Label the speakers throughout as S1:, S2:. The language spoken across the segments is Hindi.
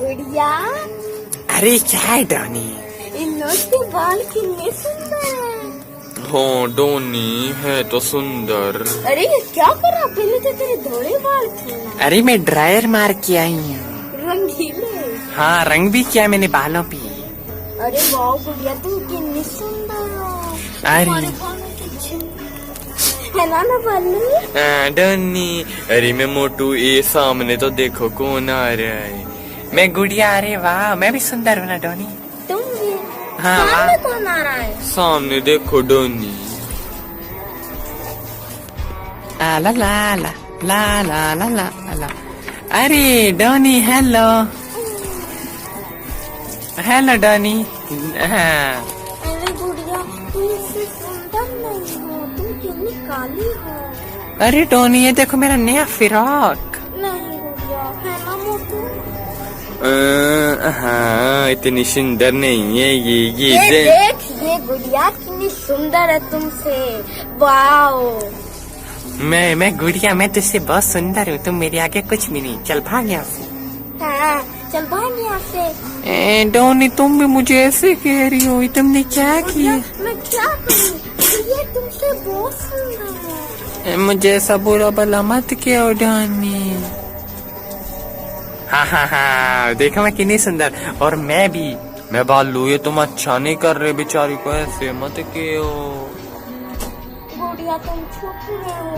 S1: गुड़िया
S2: अरे क्या है डॉनी?
S1: इन नोट के बाल कितने सुंदर हैं।
S2: हाँ डॉनी है तो सुंदर।
S1: अरे ये क्या कर रहा? पहले तो तेरे धोले बाल थे ना।
S2: अरे मैं ड्रायर मार के आई हूँ।
S1: रंगीले।
S2: हाँ रंग भी किया मैंने बालों पे।
S1: अरे वाह गुड़िया तुम कितनी सुंदर हो।
S2: अरे
S1: तुम्हारे बालों की है ना बालू?
S2: डॉनी अरे मैं मोटू, ये सामने तो देखो कौन आ रहा है। मैं गुड़िया। अरे वाह मैं भी सुंदर हूँ ना डॉनी?
S1: तुम भी?
S2: हाँ
S1: सामने कौन आ रहा है?
S2: सामने देखो डॉनी। ला ला ला ला ला ला ला ला। अरे डॉनी हेलो। Hello Donny. हाँ
S1: अरे गुड़िया तुम इससे सुंदर नहीं हो, तुम कितनी काली हो।
S2: अरे डॉनी ये देखो मेरा नया फ्रॉक।
S1: नहीं गुड़िया है ना मोटू?
S2: हाँ इतनी सुंदर नहीं है ये
S1: देख ये गुड़िया कितनी सुंदर है तुमसे। वाओ
S2: मैं गुड़िया, मैं तुझसे बहुत सुंदर हूँ, तुम मेरे आगे कुछ भी नहीं। चल भाग यहाँ से।
S1: हाँ चल भाग यहाँ से।
S2: डॉनी तुम भी मुझे ऐसे कह रही हो, तुमने क्या किया?
S1: मैं क्या करूँ, ये तुमसे बहुत सुंदर है।
S2: मुझे ऐसा बुरा भला मत कहो डॉनी। हाँ हाँ हाँ देखो मैं कितनी सुंदर। और मैं बालू, ये तुम अच्छा नहीं कर रहे, बेचारी को ऐसे मत कहो।
S1: गुड़िया तुम छुप रहे हो।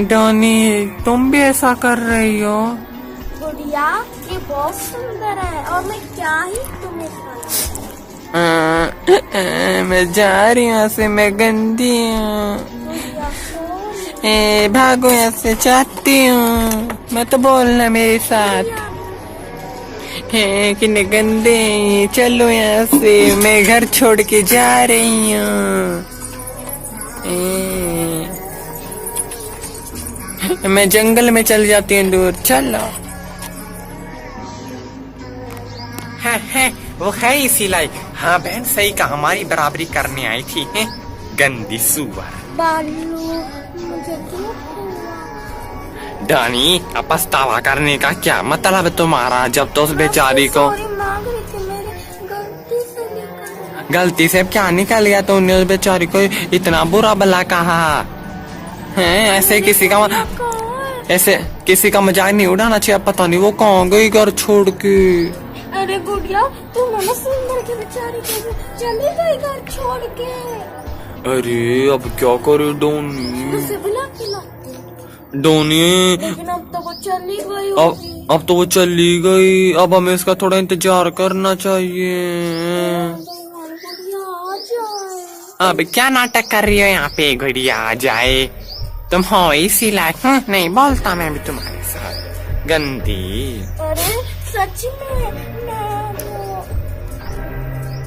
S2: डॉनी तुम भी ऐसा कर रही हो।
S1: गुड़िया ये बहुत सुंदर है और मैं क्या ही तुम्हें
S2: मैं जा रही हूँ यहाँ से, मैं गंदी हूँ। भागो यहाँ से, चाहती हूँ मैं तो बोलना मेरे साथ। कितने गंदे हैं, चलो यहाँ से, मैं घर छोड़ के जा रही हूँ। मैं जंगल में चल जाती हूँ दूर, चलो। है वो है ही सिलाई। हाँ बहन सही कहा, हमारी बराबरी करने आई थी। है गंदी सुअर।
S1: बालू मुझे क्यों?
S2: डॉनी अब पछतावा करने का क्या मतलब तुम्हारा, जब तो उस बेचारी को गलती से क्या निकल गया, तो उन्हें उस बेचारी को इतना बुरा भला कहा है। ऐसे किसी का मजाक नहीं उड़ाना चाहिए। पता नहीं वो कहाँ गई घर छोड़ के।
S1: अरे गुड़िया तुम ना सुंदर के बेचारी को चली गई घर छोड़ के।
S2: अरे अब क्या करे डोनी?
S1: उसे बुला के ला।
S2: डोनी
S1: लेकिन अब तो वो चली गई।
S2: अब तो वो चली गई, अब हमें इसका थोड़ा इंतजार करना चाहिए। अब क्या नाटक कर रही हो यहाँ पे? गुड़िया आ जाए, तुम हो इसी लायक। नहीं बोलता मैं भी तुम्हारे साथ, गंदी।
S1: अरे सच में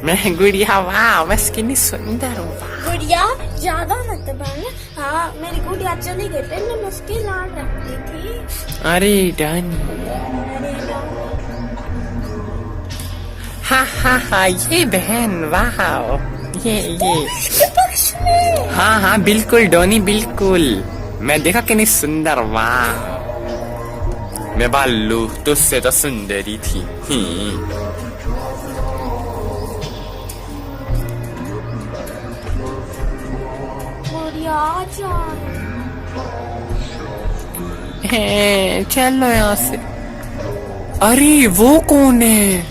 S2: मैं गुड़िया, वाह मैं कितनी सुंदर हूँ।
S1: गुड़िया ज्यादा मत बोल। हाँ मेरी गुड़िया चली गई, पहले मैं उसकी लाड रखती थी।
S2: अरे डॉनी हाँ ये बहन, वाह ये
S1: पक्ष में।
S2: हाँ बिल्कुल डॉनी बिल्कुल। मैं देखा कितनी सुंदर, वाह मैं बालू तुझसे तो सुंदरी थी। चलो यहाँ से। अरे वो कौन है?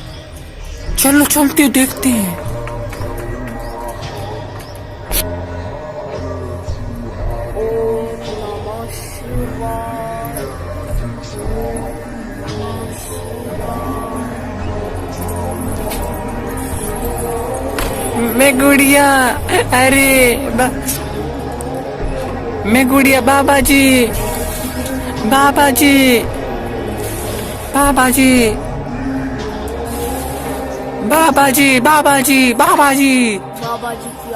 S2: चलो चलते देखते हैं। मैं गुड़िया, अरे मैं गुड़िया, बाबा जी बाबा जी बाबा जी बाबा जी बाबा जी बाबा जी
S1: बाबा जी की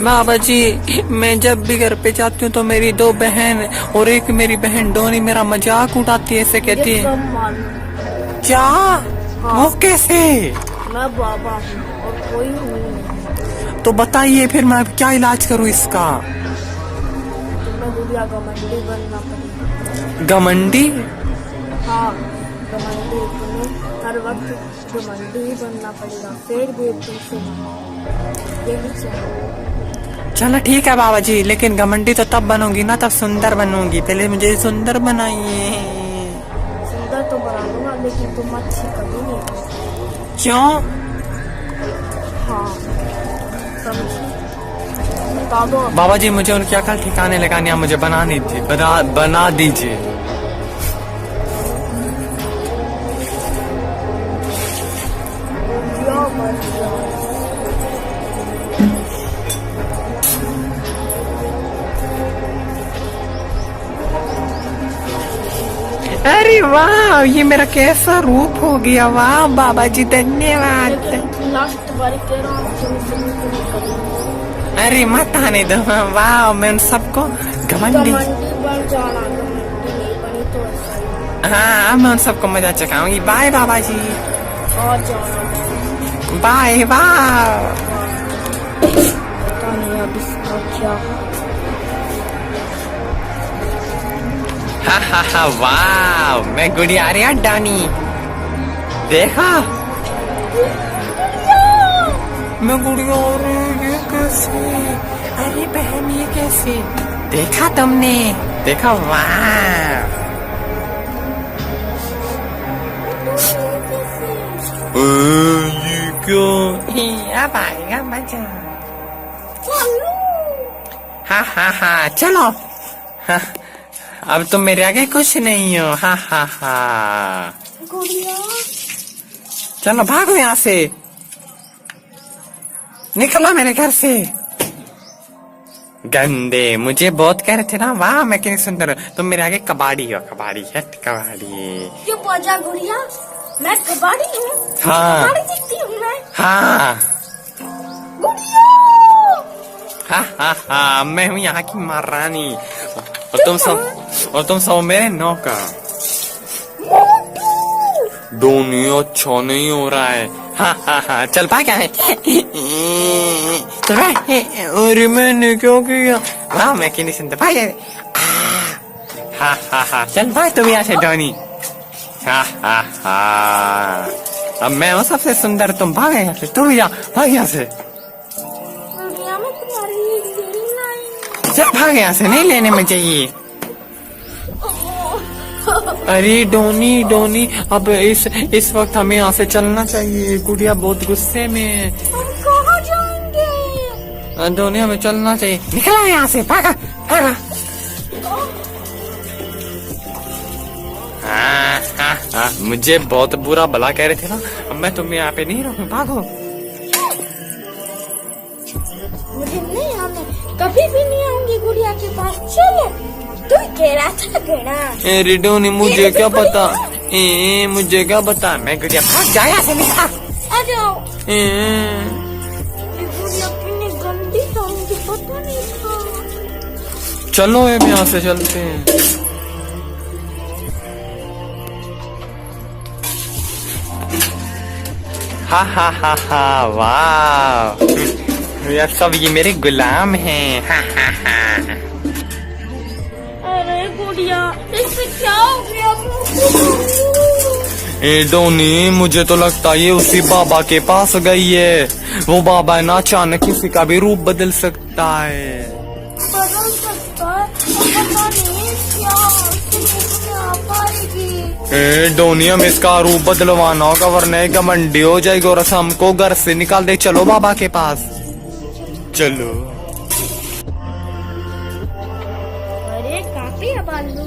S2: बाबा जी, मैं जब भी घर पे जाती हूँ तो मेरी दो बहन और एक मेरी बहन डोनी मेरा मजाक उड़ाती है, ऐसे कहती है। क्या? हाँ। वो कैसे?
S1: मैं बाबा हूँ और कोई हूँ।
S2: तो बताइए फिर मैं क्या इलाज करूँ इसका?
S1: मैं गुड़िया घमंडी बनना पड़ेगा।
S2: घमंडी?
S1: हाँ घमंडी, तुम्हें हर वक्त घमंडी ही बनना पड़ेगा, फिर भी तुमसे यही चाहिए।
S2: चलो ठीक है बाबा जी, लेकिन घमंडी तो तब बनूंगी ना, तब सुंदर बनूंगी। पहले मुझे सुंदर बनाइए।
S1: सुंदर तो बना दूंगा, लेकिन तुम अच्छी कभी नहीं बनोगी।
S2: क्यों?
S1: हाँ समझी। बता दो।
S2: बाबा जी मुझे उनकी अकल ठिकाने लगानी, आप मुझे बना दीजिए, बना दीजिए। अरे वाह, ये मेरा कैसा रूप हो गया। वाह बाबा जी धन्यवाद।
S1: लास्ट बार कह रहा हूँ
S2: अरे मत आने दो। वाह, मैं उन सबको घमंडी
S1: बन जाना, घमंडी नहीं बनी तो ऐसा ही।
S2: हाँ, मैं उन सबको मजा चखाऊंगी। बाय बाबा जी।
S1: और जाना
S2: बाय बाय।
S1: पता नहीं अब इसका क्या।
S2: हा हा हा, वाह, मैं गुड़िया आ रही है डानी। देखा, मैं गुड़िया आ रही हूँ। ये कैसे? अरे बहन ये कैसे? देखा तुमने? देखा? वाह, ये क्यों? अब आएगा मजा। हा हा हा, चलो। हाँ, अब तुम मेरे आगे कुछ नहीं हो। हा हा हा,
S1: गुड़िया
S2: चलो भागो यहाँ से, निकलो मेरे घर से। गंदे, मुझे बहुत कह रहे थे ना। वाह, मैं कितनी सुंदर हूँ। तुम मेरे आगे कबाड़ी हो। कबाड़ी है, कबाड़ी।
S1: क्यों बजा गुड़िया? मैं कबाड़ी हूँ?
S2: हाँ।
S1: कबाड़ी दिखती हूँ मैं?
S2: हाँ
S1: गुड़िया
S2: हा हा हा, मैं हूँ यहाँ की महारानी, और तुम सब मेरे नौकर। दोनों अच्छा नहीं हो रहा है। हा हा हा, चल भाग क्या है। चल भाग। अरे मैंने क्यों किया? वाह, मैं क्यों नहीं सुनता। भाग। हा हा हा, चल भाग तुम यहाँ से डॉनी। हा हा हा, अब मैं हूँ सबसे सुंदर, तुम भाग यहाँ से। तू भी जा, भाग यहाँ से।
S1: गुड़िया मैं तुम्हारी लेना ही।
S2: चल भाग यहाँ से, नहीं लेने में चाहिए। अरे डोनी डोनी, अब इस वक्त हमें यहाँ से चलना चाहिए। गुड़िया बहुत गुस्से में है।
S1: हम कहाँ जाएंगे?
S2: डोनी हमें चलना चाहिए। निकला यहाँ से, भागा भागा। हाँ, हाँ, हाँ, मुझे बहुत बुरा भला कह रहे थे ना। अब मैं तुम्हें यहाँ पे नहीं रहूँ, भागो।
S1: मुझे नहीं आने, कभी भी नहीं आऊंगी गुड़िया के पास। चलो, तू कह रहा था गड़ा।
S2: अरे डोनी, मुझे क्या पता। मुझे क्या पता। मैं गुड़िया भाग जा यहाँ से, निकला।
S1: आ जाओ। ये गुड़िया कितनी गंदी था, मुझे पता नहीं था।
S2: चलो अब यहाँ से चलते हैं। हा हा हा हा, वाह, यार सब ये मेरे गुलाम हैं। हा हा हा।
S1: अरे गुड़िया, इससे क्या हो गया?
S2: डोनी, मुझे तो लगता है ये उसी बाबा के पास गई है। वो बाबा ना अचानक किसी का भी रूप बदल सकता है।
S1: बदल सकता है, पता नहीं क्या आ पाएगी।
S2: डोनी, हम इसका रूप बदलवाना होगा, वरना घमंडी हो जाएगी और हमको घर से निकाल दे। चलो बाबा के पास, चलो।
S1: अरे काफी है बालू।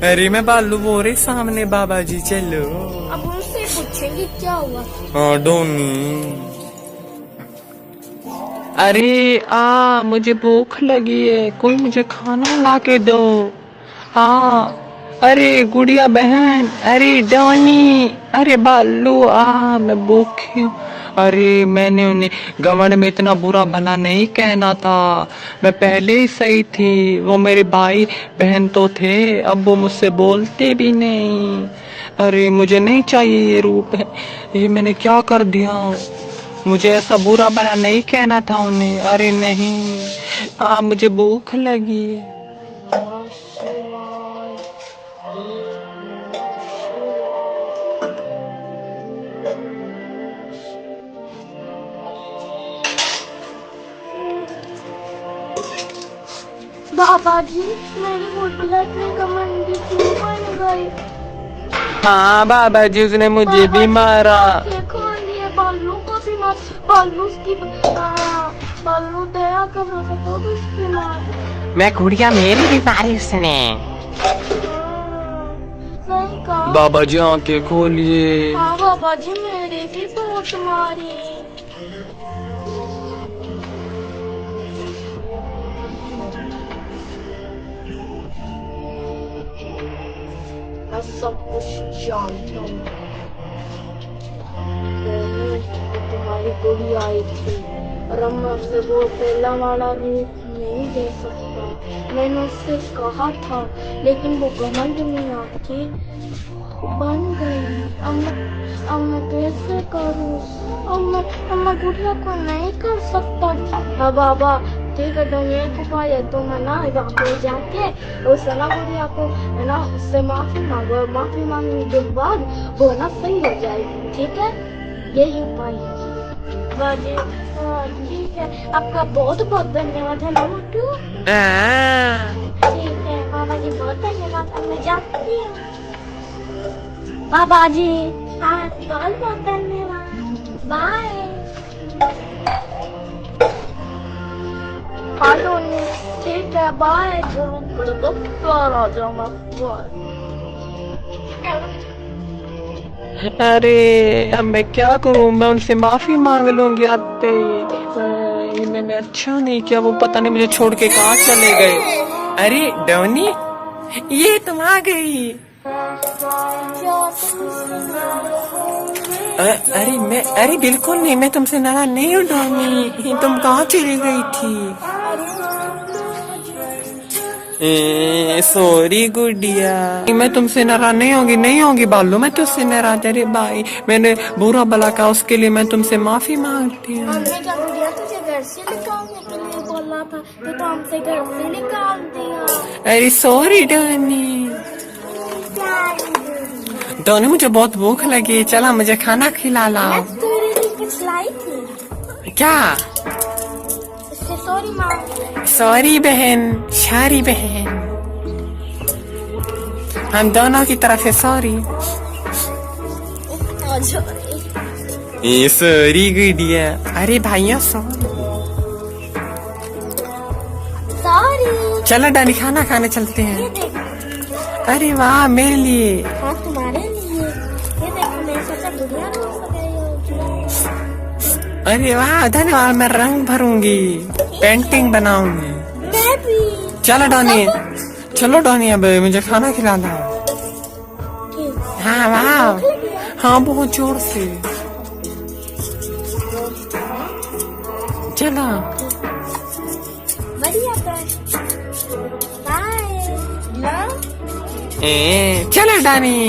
S2: अरे मैं बालू बोल रही, सामने बाबा जी, चलो।
S1: अब उनसे पूछेंगे क्या हुआ।
S2: हाँ डोनी। अरे मुझे भूख लगी है, कोई मुझे खाना ला के दो। हाँ, अरे गुड़िया बहन, अरे डोनी, अरे बालू, मैं भूखी हूँ। अरे मैंने उन्हें गवर्न में इतना बुरा भला नहीं कहना था, मैं पहले ही सही थी। वो मेरे भाई बहन तो थे, अब वो मुझसे बोलते भी नहीं। अरे मुझे नहीं चाहिए ये रूप, ये मैंने क्या कर दिया? मुझे ऐसा बुरा भला नहीं कहना था उन्हें। अरे नहीं, मुझे भूख लगी है।
S1: पापा जी मेरी गुड़िया इतनी घमंडी क्यों बन गई?
S2: हाँ बाबा जी उसने मुझे भी मारा।
S1: बालू को भी मार, बालू उसकी बालू दया कर रहा था तो उसकी मार।
S2: मैं गुड़िया मेरी भी मारी उसने।
S1: सही कहा
S2: बाबा जी आंखें खोलिए।
S1: हाँ बाबा जी मेरी भी बहुत मारी। मैं सब कुछ जानता हूँ। तुम्हारी गोली आई थी और अब मैं उससे वो पहला वाला रूप नहीं दे सकता। मैंने उससे कहा था लेकिन वो घमंड में आके बन गई। अब मैं कैसे करूँ? अब मैं गुड़िया को नहीं कर सकता। हाँ बाबा ठीक है, तो ये उपाय है, तो मैं ना वापस जाके उस ना गुड़िया को है ना उससे माफी मांगो। माफी मांगने के बाद वो ना सही हो जाएगी। ठीक है, यही उपाय है। बाजी ठीक है, आपका बहुत बहुत धन्यवाद है ना मोटू। ठीक है बाबा जी बहुत धन्यवाद। अब मैं जाती हूँ बाबा जी। हाँ बहुत बहुत धन्यवाद। बाय। ठीक है बाय। आ जाऊंगा।
S2: अरे अब मैं क्या करूं? मैं उनसे माफी मांग लूंगी आते ही। मैंने अच्छा नहीं किया, वो पता नहीं मुझे छोड़ के कहाँ चले गए। अरे डॉनी ये तुम आ गई। अरे बिल्कुल नहीं, मैं तुमसे नाराज नहीं हूँ डॉनी। तुम कहाँ चली गई थी? सॉरी गुड़िया, मैं तुमसे नाराज नहीं होगी बालू। मैं तुझसे नाराज, अरे भाई मैंने बुरा भला कहा उसके लिए मैं तुमसे माफी मांगती हूँ।
S1: हमने क्या गुड़िया तुझे घर से निकालने के लिए बोला था, तो हमसे घर से निकाल दिया।
S2: अरे सॉरी डॉनी। डॉनी मुझे बहुत भूख लगी, चला मुझे खाना खिला लाओ।
S1: मैं तेरे लिए कुछ लाई थी।
S2: क्या?
S1: इससे सॉरी मांग।
S2: सॉरी बहन, सारी बहन, हम दोनों की तरफ से सॉरी। सॉरी गुड़िया। अरे भाइयों सॉरी। चलो डॉनी खाना खाने चलते हैं। अरे वाह मेरे लिए।
S1: हाँ तुम्हारे लिए। ये देखो मैं सोचा गुड़िया हो गई होगी।
S2: अरे वाह धन्यवाद। मैं रंग भरूंगी, पेंटिंग बनाऊंगी।
S1: मैं भी।
S2: चलो डॉनी, चलो डॉनी अब मुझे खाना खिला दो। हाँ वाह, हाँ बहुत जोर से। चलो
S1: बढ़िया बाय।
S2: चलो डॉनी।